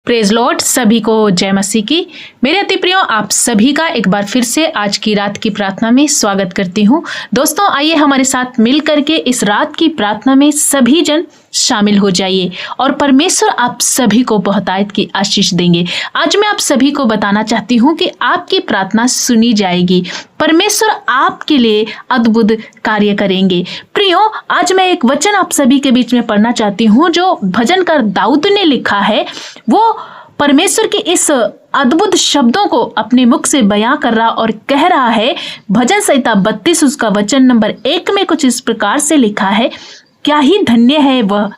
Praise Lord, सभी को जय मसीह की। मेरे अति प्रियो, आप सभी का एक बार फिर से आज की रात की प्रार्थना में स्वागत करती हूँ। दोस्तों, आइए हमारे साथ मिल करके इस रात की प्रार्थना में सभी जन शामिल हो जाइए और परमेश्वर आप सभी को बहुतायत की आशीष देंगे। आज मैं आप सभी को बताना चाहती हूँ कि आपकी प्रार्थना सुनी जाएगी। परमेश्वर आपके लिए अद्भुत कार्य करेंगे। प्रियो, आज मैं एक वचन आप सभी के बीच में पढ़ना चाहती हूँ जो भजनकार दाऊद ने लिखा है। वो परमेश्वर के इस अद्भुत शब्दों को अपने मुख से बयां कर रहा और कह रहा है। भजन संहिता 32 उसका वचन नंबर 1 में कुछ इस प्रकार से लिखा है, क्या ही धन्य है वह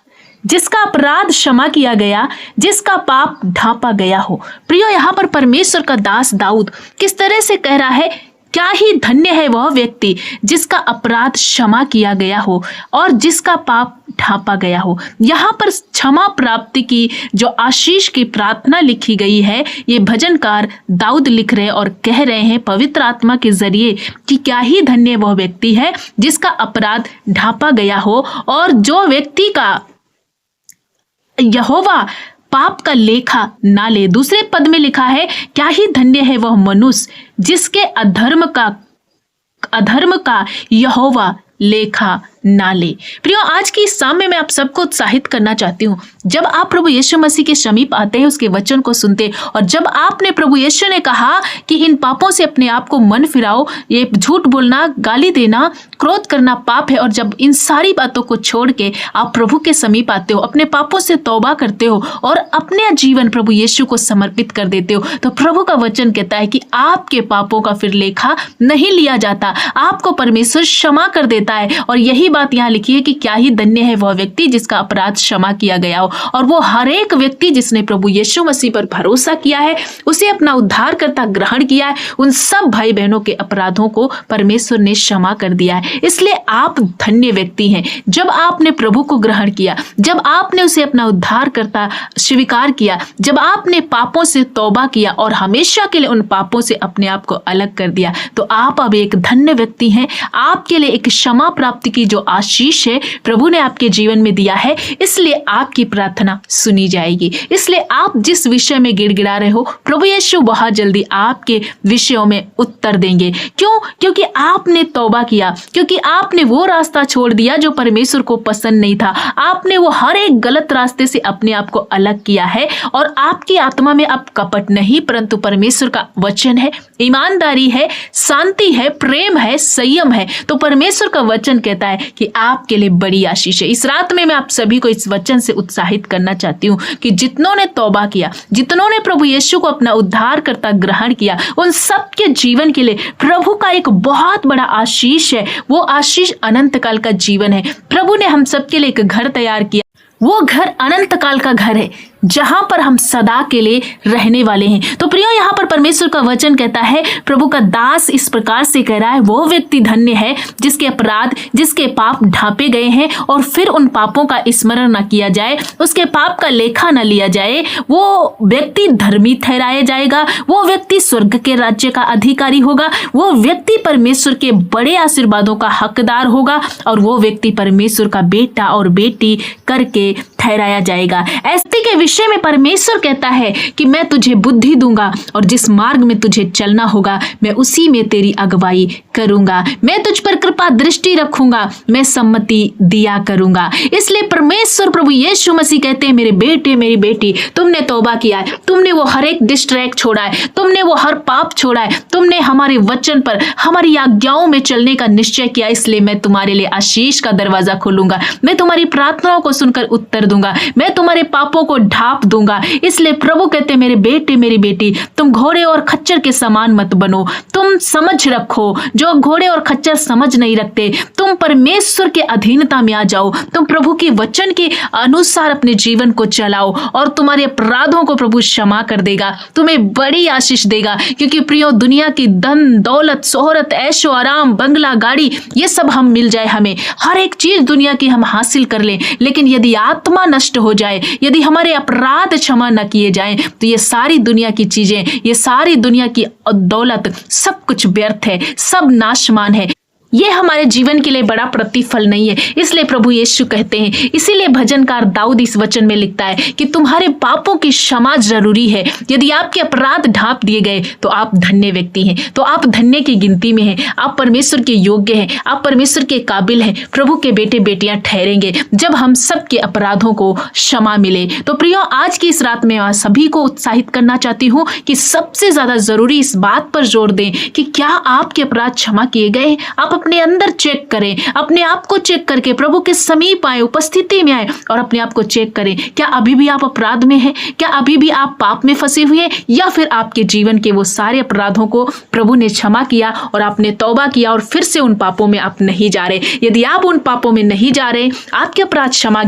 जिसका अपराध क्षमा किया गया, जिसका पाप ढांपा गया हो। प्रियो, यहाँ पर परमेश्वर का दास दाऊद किस तरह से कह रहा है, क्या ही धन्य है वह व्यक्ति जिसका अपराध क्षमा किया गया हो और जिसका पाप ढांपा गया हो। यहाँ पर क्षमा प्राप्ति की जो आशीष की प्रार्थना लिखी गई है, ये भजनकार दाऊद लिख रहे और कह रहे हैं पवित्र आत्मा के जरिए कि क्या ही धन्य वह व्यक्ति है जिसका अपराध ढांपा गया हो और जो व्यक्ति का यहोवा पाप का लेखा ना ले। दूसरे पद में लिखा है, क्या ही धन्य है वह मनुष्य जिसके अधर्म का यहोवा लेखा ना ले। प्रियो, आज की शाम में मैं आप सबको उत्साहित करना चाहती हूँ। जब आप प्रभु यीशु मसीह के समीप आते हैं, उसके वचन को सुनते हैं और जब आपने प्रभु यीशु ने कहा कि इन पापों से अपने आप को मन फिराओ, ये झूठ बोलना, गाली देना, क्रोध करना पाप है, और जब इन सारी बातों को छोड़ के आप प्रभु के समीप आते हो, अपने पापों से तौबा करते हो और अपने जीवन प्रभु यीशु को समर्पित कर देते हो, तो प्रभु का वचन कहता है कि आपके पापों का फिर लेखा नहीं लिया जाता, आपको परमेश्वर क्षमा कर देता है। और यही बात यहाँ लिखी है कि क्या ही धन्य है वह व्यक्ति जिसका अपराध क्षमा किया गया हो। और वो हर एक व्यक्ति जिसने प्रभु यीशु मसीह पर भरोसा किया है, उसे अपना उद्धारकर्ता ग्रहण किया है, उन सब भाई बहनों के अपराधों को परमेश्वर ने क्षमा कर दिया है। इसलिए आप धन्य व्यक्ति हैं। जब आपने प्रभु को ग्रहण किया, जब आपने उसे अपना उद्धारकर्ता स्वीकार किया, जब आपने पापों से तौबा किया और हमेशा के लिए उन पापों से अपने आप को अलग कर दिया, तो आप अब एक धन्य व्यक्ति हैं। आपके लिए एक क्षमा प्राप्ति की जो आशीष है प्रभु ने आपके जीवन में दिया है, इसलिए आपकी प्रार्थना सुनी जाएगी। इसलिए आप जिस विषय में गिड़गिड़ा रहे हो, प्रभु यीशु बहुत जल्दी आपके विषयों में उत्तर देंगे। क्यों? क्योंकि आपने तौबा किया, क्योंकि आपने वो रास्ता छोड़ दिया जो परमेश्वर को पसंद नहीं था। आपने वो हर एक गलत रास्ते से अपने आप को अलग किया है और आपकी आत्मा में अब कपट नहीं, परंतु परमेश्वर का वचन है, ईमानदारी है, शांति है, प्रेम है, संयम है। तो परमेश्वर का वचन कहता है कि आपके लिए बड़ी आशीष है। इस रात में मैं आप सभी को इस वचन से उत्साहित करना चाहती हूँ कि जितनों ने तौबा किया, जितनों ने प्रभु यीशु को अपना उद्धारकर्ता ग्रहण किया, उन सबके जीवन के लिए प्रभु का एक बहुत बड़ा आशीष है। वो आशीष अनंत काल का जीवन है। प्रभु ने हम सबके लिए एक घर तैयार किया। वो घर अनंत काल का घर है जहां पर हम सदा के लिए रहने वाले हैं। तो प्रियो, यहाँ पर परमेश्वर का वचन कहता है, प्रभु का दास इस प्रकार से कह रहा है, वो व्यक्ति धन्य है जिसके अपराध, जिसके पाप ढांपे गए हैं और फिर उन पापों का स्मरण न किया जाए, उसके पाप का लेखा न लिया जाए। वो व्यक्ति धर्मी ठहराया जाएगा, वो व्यक्ति स्वर्ग के राज्य का अधिकारी होगा, वो व्यक्ति परमेश्वर के बड़े आशीर्वादों का हकदार होगा और वो व्यक्ति परमेश्वर का बेटा और बेटी करके ठहराया जाएगा। ऐसे के विषय में परमेश्वर कहता है कि मैं तुझे बुद्धि दूंगा और जिस मार्ग में तुझे चलना होगा मैं उसी में तेरी अगुवाई करूंगा। मैं तुझ पर कृपा दृष्टि रखूंगा, मैं सम्मति दिया करूंगा। इसलिए परमेश्वर प्रभु यीशु मसीह कहते हैं, मेरे बेटे, मेरी बेटी, तुमने तौबा किया है, तुमने वो हर एक डिस्ट्रैक्ट छोड़ा है, तुमने वो हर पाप छोड़ा है, तुमने हमारे वचन पर, हमारी आज्ञाओं में चलने का निश्चय किया, इसलिए मैं तुम्हारे लिए आशीष का दरवाजा खोलूंगा, मैं तुम्हारी प्रार्थनाओं को सुनकर उत्तर दूंगा, मैं तुम्हारे पापों को ढांप दूंगा। इसलिए प्रभु कहते हैं, मेरे बेटे, मेरी बेटी, तुम घोड़े और खच्चर के समान मत बनो। तुम समझ रखो, जो घोड़े और खच्चर समझ नहीं रखते, तुम परमेश्वर के अधीनता में आ जाओ, तुम प्रभु के वचन के अनुसार अपने जीवन को चलाओ और तुम्हारे अपराधों को प्रभु क्षमा कर देगा, तुम्हें बड़ी आशीष देगा। क्योंकि प्रियो, दुनिया की धन दौलत, शोहरत, ऐशो आराम, बंगला, गाड़ी, ये सब हम मिल जाए, हमें हर एक चीज दुनिया की हम हासिल कर लें, लेकिन यदि आत्मा नष्ट हो जाए, यदि हमारे अपराध क्षमा न किए जाएं, तो ये सारी दुनिया की चीजें, ये सारी दुनिया की दौलत, सब कुछ व्यर्थ है, सब नाशमान है। ये हमारे जीवन के लिए बड़ा प्रतिफल नहीं है। इसलिए प्रभु यीशु कहते हैं, इसीलिए भजनकार दाऊद इस वचन में लिखता है कि तुम्हारे पापों की क्षमा जरूरी है। यदि आपके अपराध ढांप दिए गए तो आप धन्य व्यक्ति हैं, तो आप धन्य की गिनती में हैं, आप परमेश्वर के योग्य हैं, आप परमेश्वर के काबिल हैं, प्रभु के बेटे बेटियां ठहरेंगे जब हम सबके अपराधों को क्षमा मिले। तो प्रियो, आज की इस रात में मैं सभी को उत्साहित करना चाहती हूँ कि सबसे ज्यादा जरूरी इस बात पर जोर दें कि क्या आपके अपराध क्षमा किए गए। आप अपने अंदर चेक करें, अपने आप को चेक करके प्रभु के समीप आए, उपस्थिति में आए और अपने आप को चेक करें, क्या अभी भी आप अपराध में हैं, क्या अभी भी आप पाप में फंसे हुए हैं, या फिर आपके जीवन के वो सारे अपराधों को प्रभु ने क्षमा किया और आपने तौबा किया और फिर से उन पापों में आप नहीं जा रहे। यदि आप उन पापों में नहीं जा रहे, आपके अपराध क्षमा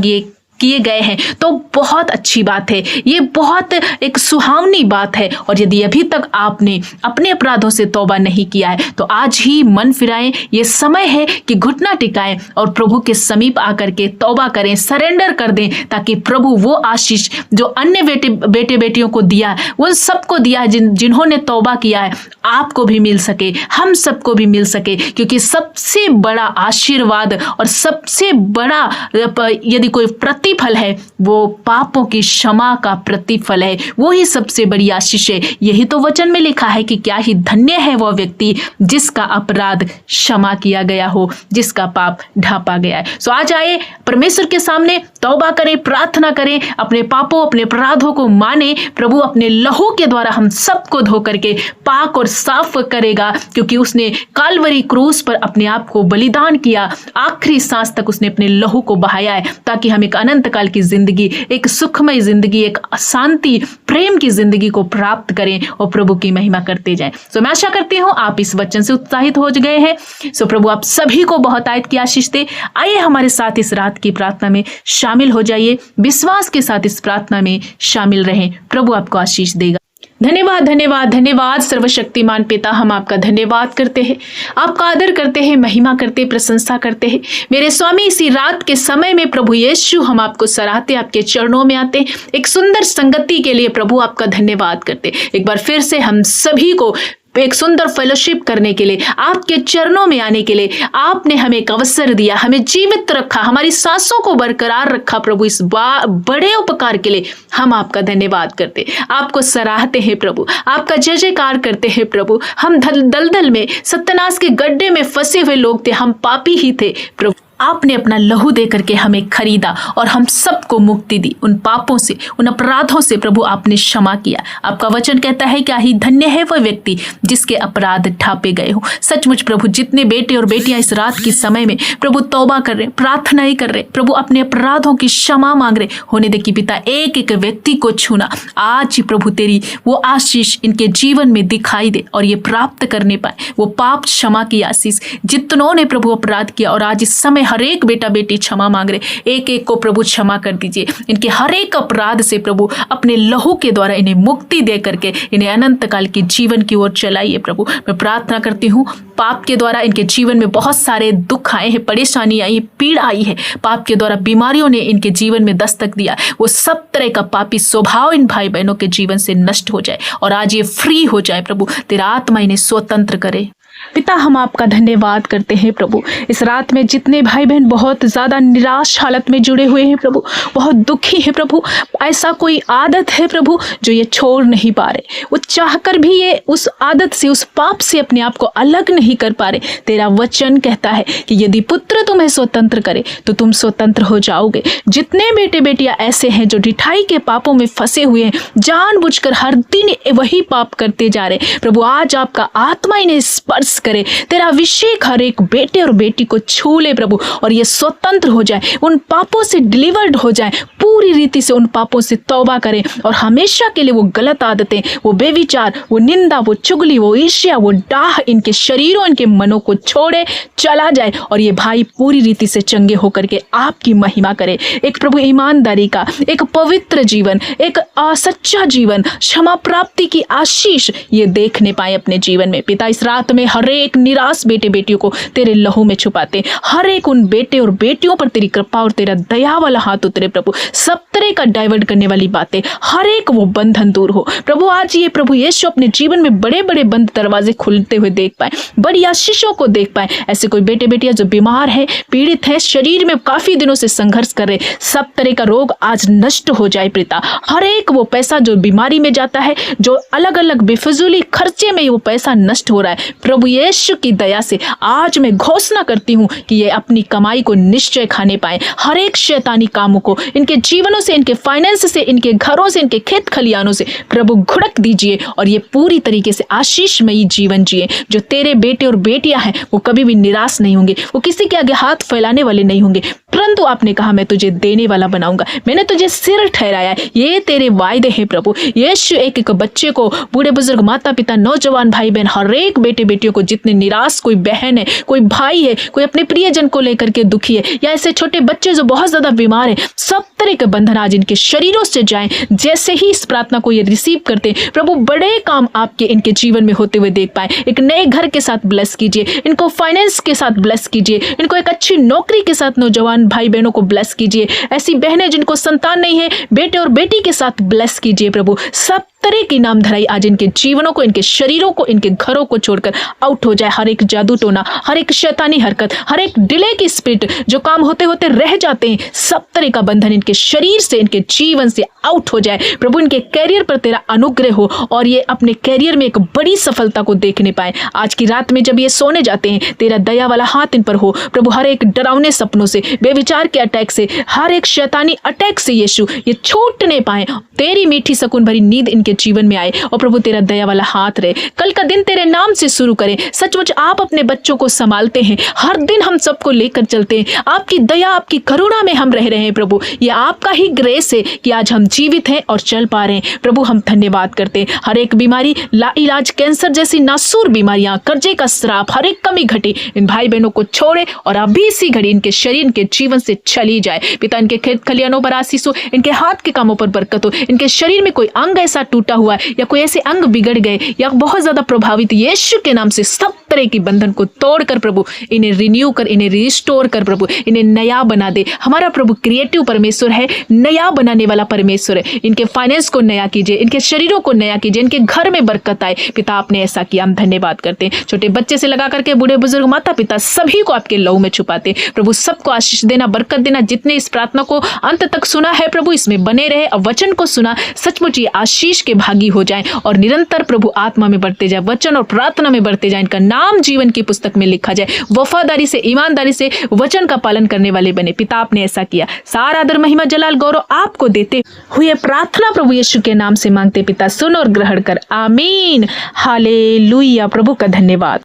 किए गए हैं, तो बहुत अच्छी बात है, ये बहुत एक सुहावनी बात है। और यदि अभी तक आपने अपने अपराधों से तौबा नहीं किया है तो आज ही मन फिराएं, ये समय है कि घुटना टिकाएं और प्रभु के समीप आकर के तौबा करें, सरेंडर कर दें, ताकि प्रभु वो आशीष जो अन्य बेटे बेटियों को दिया, उन सबको दिया जिन्होंने तौबा किया है, आपको भी मिल सके, हम सबको भी मिल सके। क्योंकि सबसे बड़ा आशीर्वाद और सबसे बड़ा यदि कोई प्रतिफल है वो पापों की क्षमा का प्रतिफल है, वो ही सबसे बड़ी आशीष है। यही तो वचन में लिखा है कि क्या ही धन्य है वह व्यक्ति जिसका अपराध क्षमा किया गया हो, जिसका पाप ढांपा गया है। सो आज आए परमेश्वर के सामने, तौबा करें, प्रार्थना करें, अपने पापों अपने अपराधों को माने। प्रभु अपने लहू के द्वारा हम सबको धो करके पाक और साफ करेगा, क्योंकि उसने काल्वरी क्रूस पर अपने आप को बलिदान किया, आखिरी सांस तक उसने अपने लहू को बहाया है, ताकि हम एक अनंत काल की जिंदगी, एक सुखमय जिंदगी, एक शांति प्रेम की जिंदगी को प्राप्त करें और प्रभु की महिमा करते जाएं। सो मैं आशा करती हूँ आप इस वचन से उत्साहित हो गए हैं। सो प्रभु आप सभी को बहुत आयत की आशीष दे। आइए हमारे साथ इस रात की प्रार्थना में शामिल हो जाइए, विश्वास के साथ इस प्रार्थना में शामिल रहें। प्रभु आपको आशीष देगा। धन्यवाद धन्यवाद धन्यवाद सर्वशक्तिमान पिता, हम आपका धन्यवाद करते हैं, आपका आदर करते हैं, महिमा करते, प्रशंसा करते हैं। मेरे स्वामी, इसी रात के समय में प्रभु यीशु हम आपको सराहते, आपके चरणों में आते, एक सुंदर संगति के लिए प्रभु आपका धन्यवाद करते। एक बार फिर से हम सभी को एक सुंदर फेलोशिप करने के लिए, आपके चरणों में आने के लिए आपने हमें एक अवसर दिया, हमें जीवित रखा, हमारी सांसों को बरकरार रखा। प्रभु इस बड़े उपकार के लिए हम आपका धन्यवाद करते, आपको सराहते हैं प्रभु, आपका जय जयकार करते हैं प्रभु। हम दलदल में, सत्यानाश के गड्ढे में फंसे हुए लोग थे, हम पापी ही थे प्रभु। आपने अपना लहू दे करके हमें खरीदा और हम सबको मुक्ति दी, उन पापों से, उन अपराधों से प्रभु आपने क्षमा किया। आपका वचन कहता है क्या ही धन्य है वह व्यक्ति जिसके अपराध ढांपे गए हो। सचमुच प्रभु, जितने बेटे और बेटियां इस रात के समय में प्रभु तौबा कर रहे, प्रार्थनाएं कर रहे, प्रभु अपने अपराधों की क्षमा मांग रहे, होने दे कि पिता एक एक व्यक्ति को छूना आज ही प्रभु तेरी वो आशीष इनके जीवन में दिखाई दे और ये प्राप्त करने पाए वो पाप क्षमा की आशीष। जितनों ने प्रभु अपराध किया और आज इस समय हर एक बेटा बेटी क्षमा मांग रहे, एक एक को प्रभु क्षमा कर दीजिए। इनके हर एक अपराध से प्रभु अपने लहू के द्वारा इन्हें मुक्ति दे करके इन्हें अनंत काल के जीवन की ओर चलाइए। प्रभु मैं प्रार्थना करती हूँ, पाप के द्वारा इनके जीवन में बहुत सारे दुख आए हैं, परेशानी आई, पीड़ा आई है, पाप के द्वारा बीमारियों ने इनके जीवन में दस्तक दिया, वो सब तरह का पापी स्वभाव इन भाई बहनों के जीवन से नष्ट हो जाए और आज ये फ्री हो जाए। प्रभु तेरा आत्मा इन्हें स्वतंत्र करे। पिता हम आपका धन्यवाद करते हैं प्रभु, इस रात में जितने भाई बहन बहुत ज़्यादा निराश हालत में जुड़े हुए हैं प्रभु, बहुत दुखी है प्रभु, ऐसा कोई आदत है प्रभु जो ये छोड़ नहीं पा रहे, वो चाहकर भी ये उस आदत से, उस पाप से अपने आप को अलग नहीं कर पा रहे। तेरा वचन कहता है कि यदि पुत्र तुम्हें स्वतंत्र करे तो तुम स्वतंत्र हो जाओगे। जितने बेटे बेटियां ऐसे हैं जो ढिठाई के पापों में फंसे हुए हैं, जानबूझकर हर दिन वही पाप करते जा रहे, प्रभु आज आपका आत्मा इन्हें स्पर्श करे, तेरा अभिषेक हर एक बेटे और बेटी को छू ले प्रभु और ये स्वतंत्र हो जाए, उन पापों से डिलीवर्ड हो जाए, पूरी रीति से उन पापों से तौबा करें और हमेशा के लिए वो गलत आदतें, वो बेविचार, वो निंदा, वो चुगली, वो ईर्ष्या, वो डाह इनके शरीरों, इनके मनों को छोड़े चला जाए और ये भाई पूरी रीति से चंगे होकर के आपकी महिमा करे। एक प्रभु ईमानदारी का, एक पवित्र जीवन, एक सच्चा जीवन, क्षमा प्राप्ति की आशीष ये देखने पाए अपने जीवन में। पिता इस रात में हर हर एक निराश बेटे बेटियों को तेरे लहू में छुपाते हैं। हर एक उन बेटे और बेटियों पर तेरी कृपा और तेरा दया वाला हाथ उतरे प्रभु। सब तरह का डाइवर्ट करने वाली बातें, हर एक वो बंधन दूर हो प्रभु। आज ये प्रभु यीशु अपने जीवन में बड़े बड़े बंद दरवाजे खुलते हुए देख पाए, बड़ी आशीषों को देख पाए। ऐसे कोई बेटे बेटियां जो बीमार है, पीड़ित है, शरीर में काफी दिनों से संघर्ष कर रहे, सब तरह का रोग आज नष्ट हो जाए पिता। हर एक वो पैसा जो बीमारी में जाता है, जो अलग अलग बेफजूली खर्चे में वो पैसा नष्ट हो रहा है, प्रभु यीशु की दया से आज मैं घोषणा करती हूँ कि ये अपनी कमाई को निश्चय खाने पाए। हर एक शैतानी कामों को इनके जीवनों से, इनके फाइनेंस से, इनके घरों से, इनके खेत खलियानों से प्रभु घुड़क दीजिए और ये पूरी तरीके से आशीषमयी जीवन जिए। जो तेरे बेटे और बेटियां हैं वो कभी भी निराश नहीं होंगे, वो किसी के आगे हाथ फैलाने वाले नहीं होंगे, परंतु आपने कहा मैं तुझे देने वाला बनाऊंगा, मैंने तुझे सिर ठहराया है। ये तेरे वायदे हैं प्रभु यीशु। एक एक बच्चे को, बूढ़े बुजुर्ग, माता पिता, नौजवान भाई बहन, हर एक बेटे बेटियों को, जितने निराश, कोई बहन है, कोई भाई है, कोई अपने प्रियजन को लेकर के दुखी है, या ऐसे छोटे बच्चे जो बहुत ज्यादा बीमार है, सब तरह के बंधन आज इनके शरीरों से जाएं। जैसे ही इस प्रार्थना को ये रिसीव करते प्रभु, बड़े काम आपके इनके जीवन में होते हुए देख पाए। एक नए घर के साथ ब्लेस कीजिए, इनको फाइनेंस के साथ ब्लेस कीजिए, इनको एक अच्छी नौकरी के साथ नौजवान भाई बहनों को ब्लेस कीजिए। ऐसी बहनें जिनको संतान नहीं है, बेटे और बेटी के साथ ब्लेस कीजिए प्रभु। सब तरह की नाम धराई आज इनके जीवनों को, इनके शरीरों को, इनके घरों को छोड़कर आउट हो जाए। हर एक जादू टोना, हर एक शैतानी हरकत, हर एक डिले की स्पिरिट जो काम होते होते रह जाते हैं, सब तरह का बंधन इनके शरीर से, इनके जीवन से आउट हो जाए प्रभु। इनके कैरियर पर तेरा अनुग्रह हो और ये अपने कैरियर में एक बड़ी सफलता को देखने पाए। आज की रात में जब ये सोने जाते हैं, तेरा दया वाला हाथ इन पर हो प्रभु। हर एक डरावने सपनों से, बेविचार के अटैक से, हर एक शैतानी अटैक से यीशु ये छूटने पाए। तेरी मीठी सुकून भरी नींद इनके जीवन में आए और प्रभु तेरा दया वाला हाथ रहे। कल का दिन तेरे नाम से शुरू करें। सचमुच आप अपने बच्चों को संभालते हैं, हर दिन हम सबको लेकर चलते हैं। आपकी दया, आपकी करुणा में हम रह रहे हैं प्रभु। ये आपका ही ग्रेस है कि आज हम जीवित हैं और चल पा रहे हैं प्रभु। हम धन्यवाद करते हैं। हर एक बीमारी, लाइलाज कैंसर जैसी नासूर बीमारियां, कर्जे का श्राप, हर एक कमी घटी इन भाई बहनों को छोड़े और अभी इसी घड़ी इनके शरीर, इनके जीवन से चली जाए पिता। इनके खेत खलियानों पर आशीष हो, इनके हाथ के कामों पर बरकत हो। इनके शरीर में कोई अंग ऐसा टूटा हुआ है या कोई ऐसे अंग बिगड़ गए या बहुत ज्यादा प्रभावित, यीशु के नाम से सब तरह की बंधन को तोड़कर प्रभु इन्हें रिन्यू कर, इन्हें रिस्टोर कर प्रभु, इन्हें नया बना दे। हमारा प्रभु क्रिएटिव परमेश्वर है, नया बनाने वाला परमेश्वर है। इनके फाइनेंस को नया कीजिए, इनके शरीरों को नया कीजिए, इनके घर में बरकत आए पिता। आपने ऐसा किया, हम धन्यवाद करते हैं। छोटे बच्चे से लगा करके बूढ़े बुजुर्ग, माता पिता, सभी को आपके लहू में छुपाते प्रभु। सबको आशीष देना, बरकत देना। जितने इस प्रार्थना को अंत तक सुना है प्रभु, इसमें बने रहे और वचन को सुना, सचमुच ये आशीष के भागी हो जाए और निरंतर प्रभु आत्मा में बढ़ते जाए, वचन और प्रार्थना में बढ़ते जाए। इनका नाम जीवन की पुस्तक में लिखा जाए। वफादारी से, ईमानदारी से वचन का पालन करने वाले बने पिता। आपने ऐसा किया। सारा आदर, महिमा, जलाल, गौरव आपको देते हुए प्रार्थना प्रभु यीशु के नाम से मांगते पिता। सुन और ग्रहण कर, आमीन। हालेलुया। प्रभु का धन्यवाद।